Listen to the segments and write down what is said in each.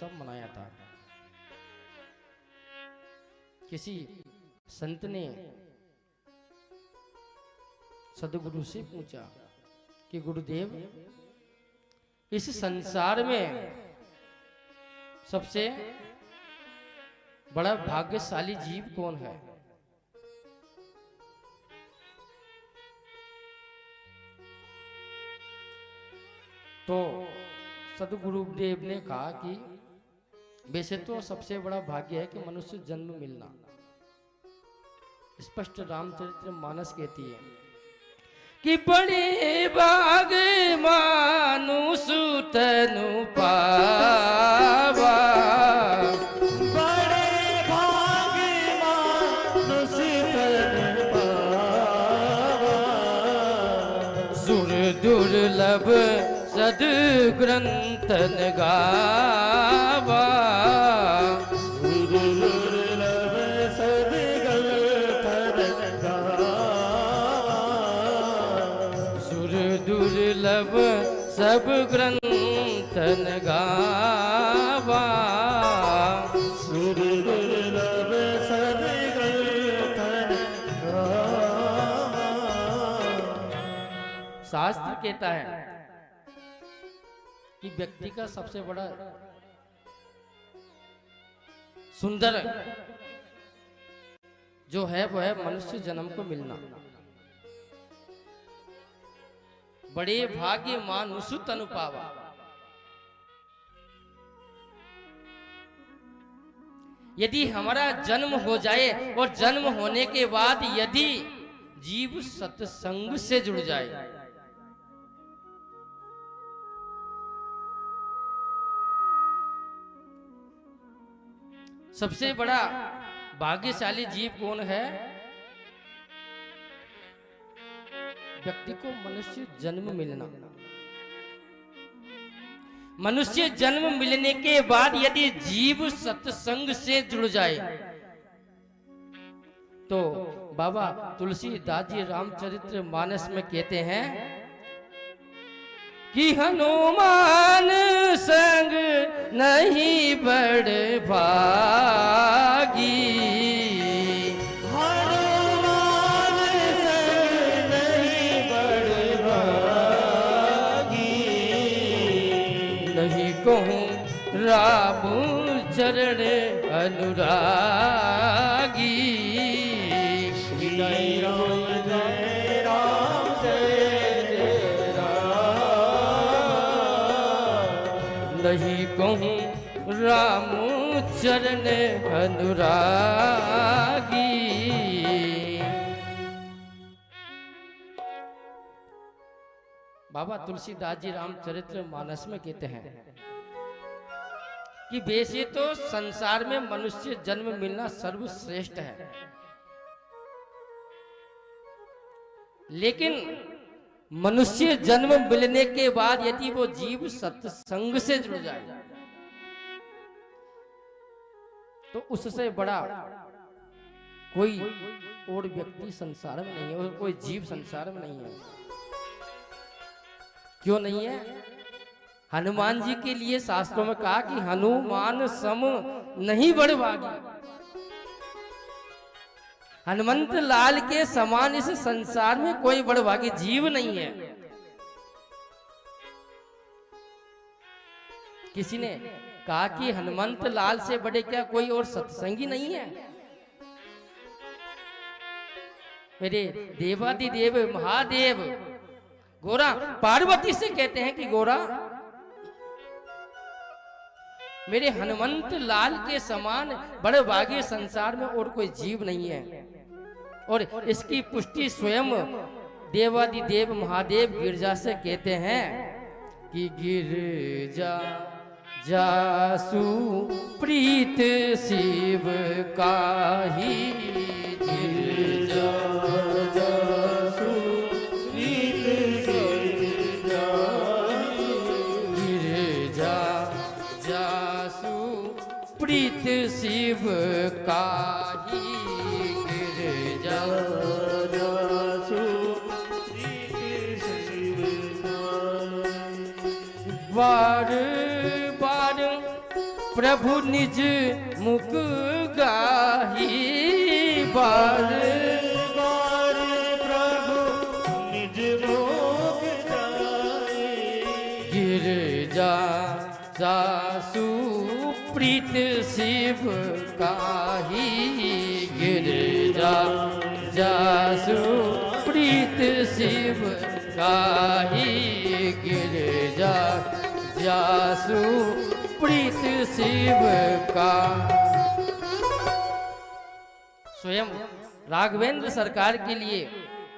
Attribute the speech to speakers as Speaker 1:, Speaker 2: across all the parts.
Speaker 1: उत्सव मनाया था। किसी संत ने सदगुरु से पूछा कि गुरुदेव, इस संसार में सबसे बड़ा भाग्यशाली जीव कौन है? तो सदगुरुदेव ने कहा कि वैसे तो सबसे बड़ा भाग्य है कि मनुष्य जन्म मिलना। स्पष्ट रामचरितमानस कहती है कि बड़े भाग मानुष तनु पावा,
Speaker 2: बड़े भाग मानुष तनु पावा,
Speaker 1: सुर दुर्लभ सद्ग्रंथन गावा,
Speaker 2: दुर्लभ सद्ग्रंथन गावा,
Speaker 1: सुर दुर्लभ सब ग्रंथन गावा,
Speaker 2: सुर दुर्लभ सद्ग्रंथन गावा।
Speaker 1: शास्त्र कहता है कि व्यक्ति का सबसे बड़ा सुंदर जो है वो है मनुष्य जन्म को मिलना। बड़े भाग्य मानुष तनु पावा। यदि हमारा जन्म हो जाए और जन्म होने के बाद यदि जीव सत्संग से जुड़ जाए, सबसे बड़ा भाग्यशाली जीव कौन है? व्यक्ति को मनुष्य जन्म मिलना। मनुष्य जन्म मिलने के बाद यदि जीव सत्संग से जुड़ जाए तो बाबा तुलसीदास जी रामचरितमानस में कहते हैं कि हनुमान संग नहीं बड़ भागी,
Speaker 2: हनुमान संग नहीं बड़ भागी,
Speaker 1: नहीं कहूँ राम चरण अनुरागी,
Speaker 2: जय राम जय राम जय राम,
Speaker 1: नहीं कहूँ राम चरण अनुरागी। बाबा तुलसीदास जी रामचरितमानस में कहते हैं कि वैसे तो संसार में मनुष्य जन्म मिलना सर्वश्रेष्ठ है, लेकिन मनुष्य जन्म मिलने के बाद यदि वो जीव सत्संग से जुड़ जाए तो उससे बड़ा कोई और व्यक्ति संसार में नहीं है, और कोई जीव संसार में नहीं है। क्यों नहीं है? हनुमान जी के लिए शास्त्रों में कहा कि हनुमान सम नहीं बड़ भागी। हनुमंत लाल के समान इस संसार में कोई बड़भागी जीव नहीं है। किसी ने कहा कि हनुमंत लाल से बड़े क्या कोई और सत्संगी नहीं है? मेरे देवादिदेव महादेव गोरा पार्वती से कहते हैं कि गोरा, मेरे हनुमंत लाल के समान बड़े भाग्य संसार में और कोई जीव नहीं है। और इसकी पुष्टि स्वयं देवादिदेव महादेव गिरजा से कहते हैं कि गिरजा जासु प्रीत शिव काही, गिरजा
Speaker 2: जासु प्रीत शिव काही,
Speaker 1: गिरजा जासु प्रीत शिव काही, गिरजा
Speaker 2: जासु प्रीत शिव काही।
Speaker 1: बार बार प्रभु निज मुख गाही बार
Speaker 2: बार प्रभु निज मुख गाए।
Speaker 1: गिरजा जासु प्रीत शिव काही गिरजा जासु प्रीत शिव काही गिरजा जासु प्रीत शिव का। स्वयं राघवेंद्र सरकार के लिए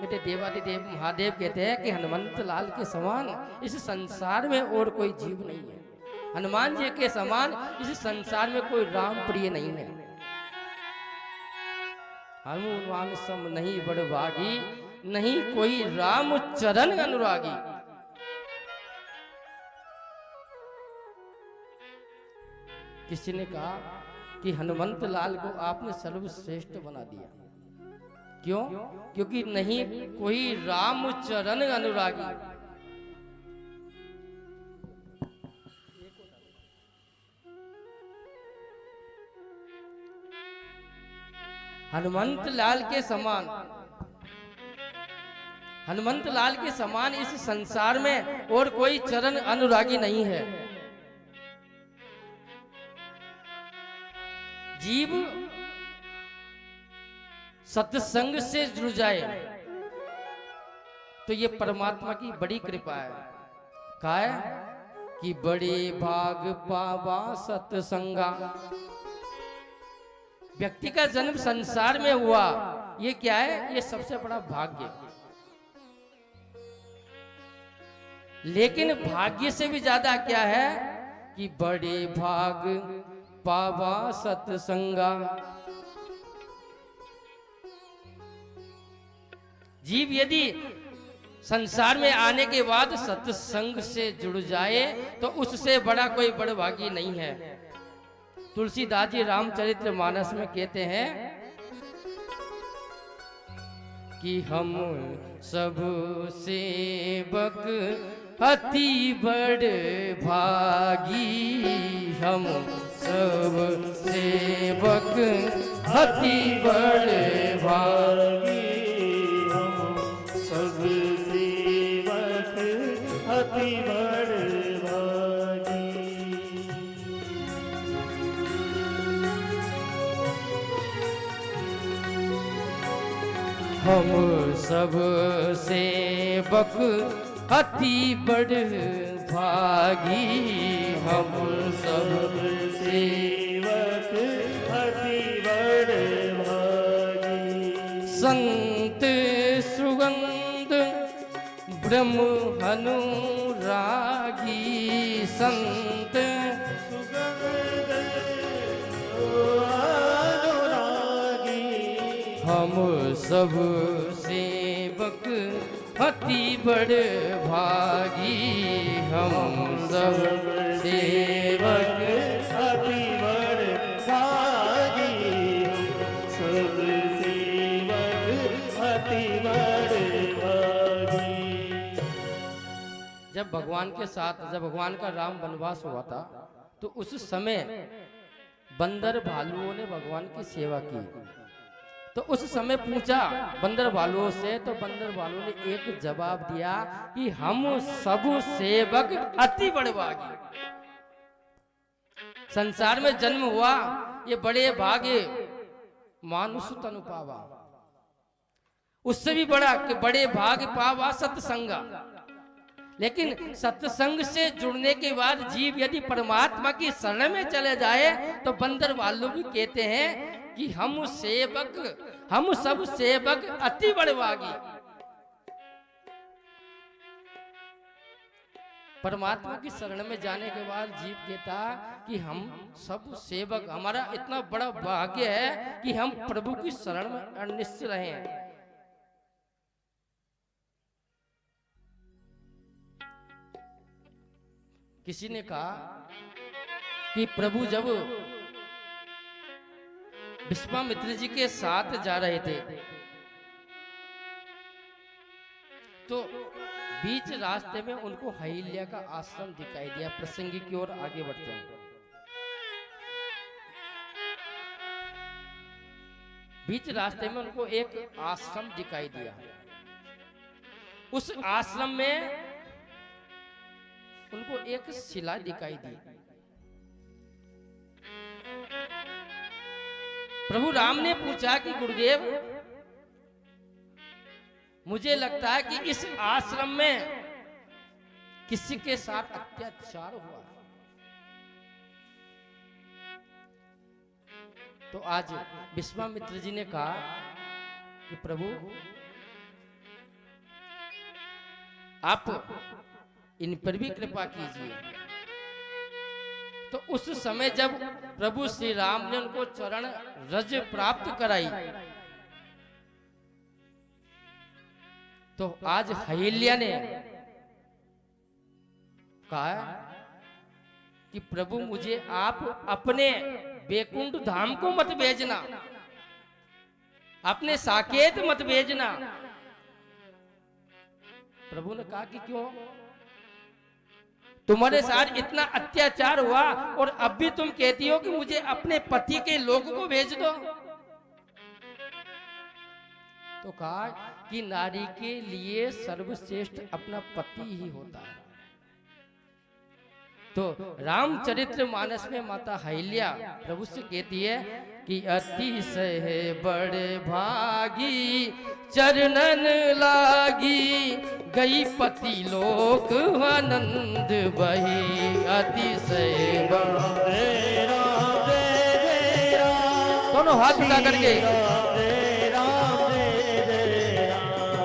Speaker 1: बेटे देवादिदेव महादेव कहते हैं कि हनुमंत लाल के समान इस संसार में और कोई जीव नहीं है। हनुमान जी के समान इस संसार में कोई राम प्रिय नहीं है। हनुमान सम नहीं बड़भागी नहीं कोई राम चरण अनुरागी। किसी ने कहा कि हनुमंत लाल को आपने सर्वश्रेष्ठ बना दिया। क्यों? क्योंकि नहीं कोई राम चरण अनुरागी। हनुमंत लाल के समान हनुमंत लाल के समान इस संसार में और कोई चरण अनुरागी नहीं है। जीव सत्संग से जुड़ जाए तो ये परमात्मा की बड़ी कृपा है। कहा है कि बड़े भाग पावा सत्संगा। व्यक्ति का जन्म संसार में हुआ, ये क्या है? ये सबसे बड़ा भाग्य। लेकिन भाग्य से भी ज्यादा क्या है कि बड़े भाग पावा सत्संगा। जीव यदि संसार में आने के बाद सत्संग से जुड़ जाए तो उससे बड़ा कोई बड़भागी नहीं है। तुलसीदास जी रामचरित्र मानस में कहते हैं कि हम सब सेवक अति बड़ भागी। हम सब सेवक अति बड़ भागी।
Speaker 2: हम सब सेवक अति बड़ भागी।
Speaker 1: हम सब सेवक अति बड़ भागी। हम सब
Speaker 2: सेवक अति बड़ भागी।
Speaker 1: संत सुगंध ब्रह्म अनुरागी। संत
Speaker 2: सुगंध अनुरागी।
Speaker 1: हम सब सेवक अति बड़ भागी। हम सब सेवक
Speaker 2: अति बड़ भागी। सब सेवक अति बड़ भागी।
Speaker 1: जब भगवान के साथ जब भगवान का राम वनवास हुआ था तो उस समय बंदर भालुओं ने भगवान की सेवा की। तो उस समय पूछा बंदर भालुओं से, तो बंदर भालुओं ने एक जवाब दिया कि हम सब सेवक अति बड़ भागी। संसार में जन्म हुआ ये बड़े भागे मानुष तनु पावा। उससे भी बड़ा कि बड़े भाग पावा सत्संगा। लेकिन सत्संग से जुड़ने के बाद जीव यदि परमात्मा की शरण में चले जाए तो बंदर भालू भी कहते हैं कि हम सब सेवक अति बड़ भागी। परमात्मा की शरण में जाने के बाद जीव कहता कि हम सब सेवक, हमारा इतना बड़ा भाग्य है कि हम प्रभु की शरण में अनिश्चित रहे। किसी ने कहा कि प्रभु जब विश्वामित्र जी के साथ जा रहे थे तो बीच रास्ते में उनको अहिल्या का आश्रम दिखाई दिया। प्रसंग की ओर आगे बढ़ते हैं। बीच रास्ते में उनको एक आश्रम दिखाई दिया। उस आश्रम में उनको एक शिला दिखाई दी। प्रभु राम ने पूछा कि गुरुदेव, मुझे लगता है कि इस आश्रम में किसी के साथ अत्याचार हुआ। तो आज विश्वामित्र जी ने कहा कि प्रभु आप इन पर भी कृपा कीजिए। तो उस समय जब प्रभु श्री राम ने उनको चरण रज प्राप्त कराई, तो आज अहिल्या ने कहा कि प्रभु मुझे आप अपने बैकुंठ धाम को मत भेजना, अपने साकेत मत भेजना। प्रभु ने कहा कि क्यों? तुम्हारे साथ इतना अत्याचार हुआ और अब भी तुम कहती हो कि मुझे अपने पति के लोगों को भेज दो। तो कहा कि नारी के लिए सर्वश्रेष्ठ अपना पति ही होता है। तो रामचरित्र मानस में माता अहिल्या प्रभु से कहती है कि अतिशय है बड़े भागी चरणन लागी, गई पति लोक आनंद बही। अतिशय दोनों हाथ उठा करके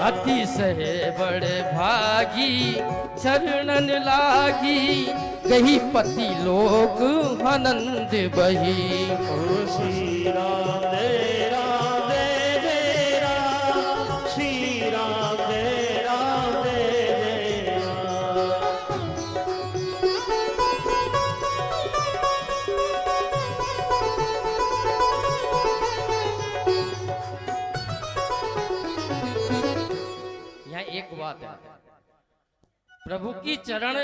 Speaker 1: अतिशय बड़े भागी चरणन लागी, गही पति लोक आनंद बही।
Speaker 2: श्री राम जय राम जय जय राम, श्री राम जय राम जय जय राम।
Speaker 1: यहाँ एक बात है, प्रभु की चरण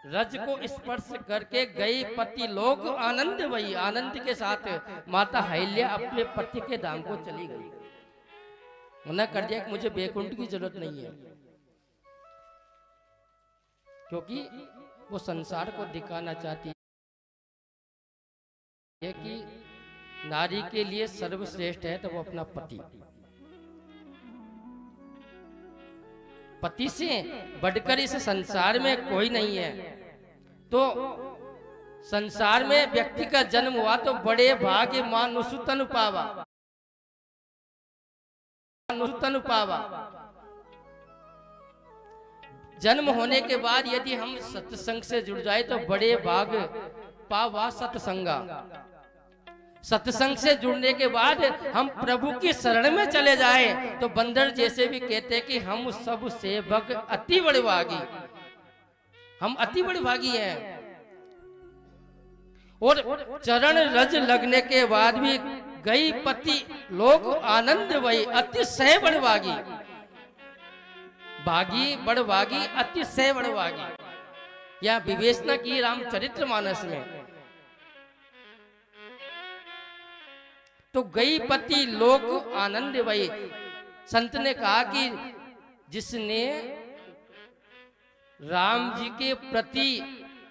Speaker 1: रज को स्पर्श करके गई पति लोग आनंद वही। आनंद के साथ माता अहिल्या अपने पति के धाम को चली गई। मना कर दिया कि मुझे बैकुंठ की जरूरत नहीं है, क्योंकि वो संसार को दिखाना चाहती है कि नारी के लिए सर्वश्रेष्ठ है तो वो अपना पति। पति से बढ़कर इस संसार में कोई नहीं है। तो संसार में व्यक्ति का जन्म हुआ तो बड़े भाग्य मानुष तनु पावा, तनु पावा। जन्म होने के बाद यदि हम सत्संग से जुड़ जाए तो बड़े भाग पावा सत्संगा। सत्संग से जुड़ने के बाद हम प्रभु की शरण में चले जाएं तो बंदर जैसे भी कहते हैं कि हम सब सेवक अति बड़े भागी, हम अति बड़े भागी हैं। और चरण रज लगने के बाद भी गई पति लोग आनंद वही, अतिशय बड़ भागी। भागी बड़ भागी अतिशय बड़ भागी, यह विवेचना की रामचरित्र मानस में। तो गई पति लोक आनंद वही। संत ने कहा कि जिसने राम जी के प्रति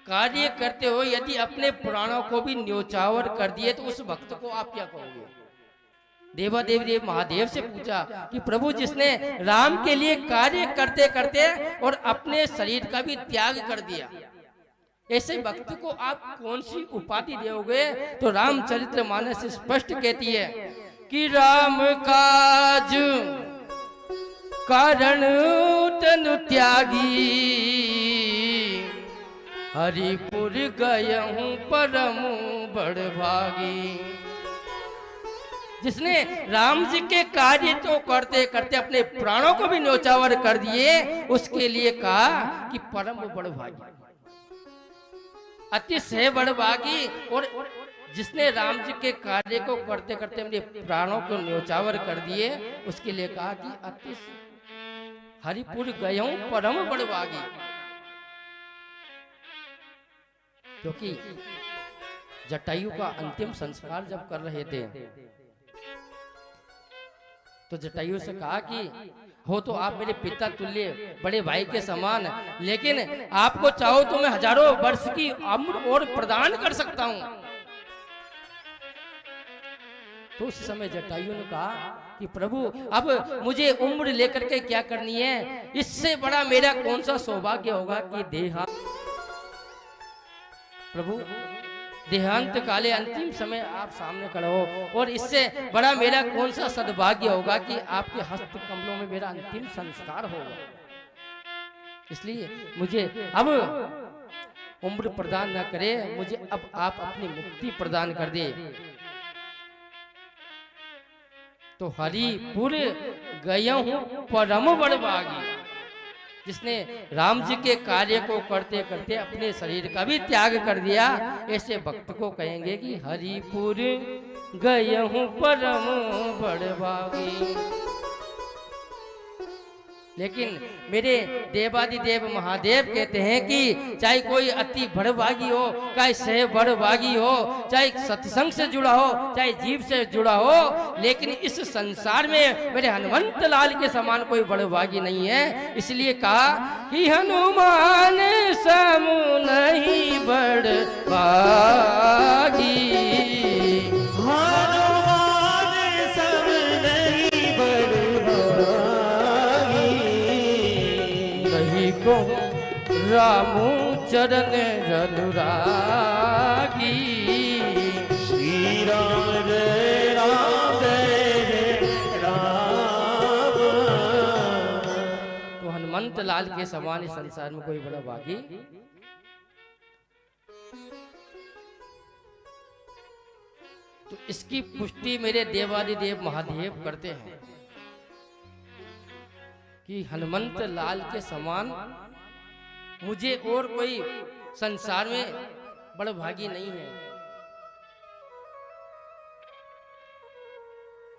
Speaker 1: कार्य करते हो यदि अपने प्राणों को भी न्योछावर कर दिए तो उस भक्त को आप क्या कहोगे? देवादेव देव महादेव से पूछा कि प्रभु जिसने राम के लिए कार्य करते करते और अपने शरीर का भी त्याग कर दिया, ऐसे भक्त को आप कौन सी उपाधि दोगे? तो रामचरित्र मानस स्पष्ट कहती है कि राम काज कारण तनु त्यागी, हरिपुर गयहूं परम बड़ भागी। जिसने राम जी के कार्य तो करते करते अपने प्राणों को भी न्योछावर कर दिए, उसके लिए कहा कि परम बड़ भागी, अतिशय बड़ भागी। और जिसने राम जी के कार्य को करते करते अपने प्राणों को न्योछावर कर दिए, उसके लिए कहा कि अतिशय हरिपुर गयहूं परम बड़ भागी। क्योंकि जटायु का अंतिम संस्कार जब कर रहे थे तो जटायु से कहा कि हो तो आप मेरे पिता तुल्य बड़े भाई के समान, लेकिन आपको चाहो तो मैं हजारों वर्ष की उम्र और प्रदान कर सकता हूं। तो उस समय जटायु ने कहा कि प्रभु अब मुझे उम्र लेकर के क्या करनी है, इससे बड़ा मेरा कौन सा सौभाग्य होगा कि प्रभु देहांत काले अंतिम समय आप सामने खड़े हो, और इससे बड़ा मेरा कौन सा सद्भाग्य होगा कि आपके हस्त कमलों में मेरा अंतिम संस्कार होगा। इसलिए मुझे अब उम्र प्रदान न करे, मुझे अब आप अपनी मुक्ति प्रदान कर दे। तो हरिपुर गया हूं परम बड़भागी, जिसने राम जी के कार्य को करते करते अपने शरीर का भी त्याग कर दिया, ऐसे भक्त को कहेंगे कि हरिपुर गया हूं परम बड़भागी। लेकिन मेरे देवादिदेव महादेव कहते हैं कि चाहे कोई अति बड़भागी हो, चाहे सह बड़भागी हो, चाहे सत्संग से जुड़ा हो, चाहे जीव से जुड़ा हो, लेकिन इस संसार में मेरे हनुमंत लाल के समान कोई बड़भागी नहीं है। इसलिए कहा कि हनुमान समु नहीं बड़भागी, को रामू चरण अनुरागी।
Speaker 2: श्री राम जय राम जय राम।
Speaker 1: तो हनुमंत लाल के समान इस संसार में कोई बड़ा भागी तो इसकी पुष्टि मेरे देवादिदेव महादेव करते हैं कि हनुमंत लाल के समान मुझे और कोई संसार में बड़भागी नहीं है,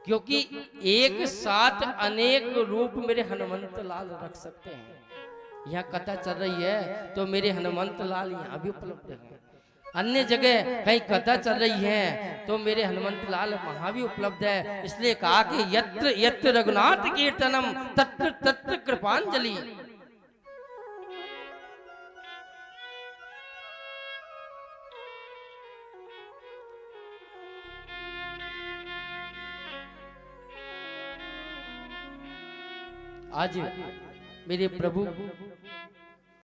Speaker 1: क्योंकि एक साथ अनेक रूप मेरे हनुमंत लाल रख सकते हैं। यहाँ कथा चल रही है तो मेरे हनुमंत लाल यहाँ भी उपलब्ध है, अन्य जगह कहीं कथा चल रही है तो मेरे हनुमंत लाल वहां भी उपलब्ध है। इसलिए कहा कि यत्र यत्र रघुनाथ कीर्तनम तत्र तत्र कृपांजलि। आज मेरे प्रभु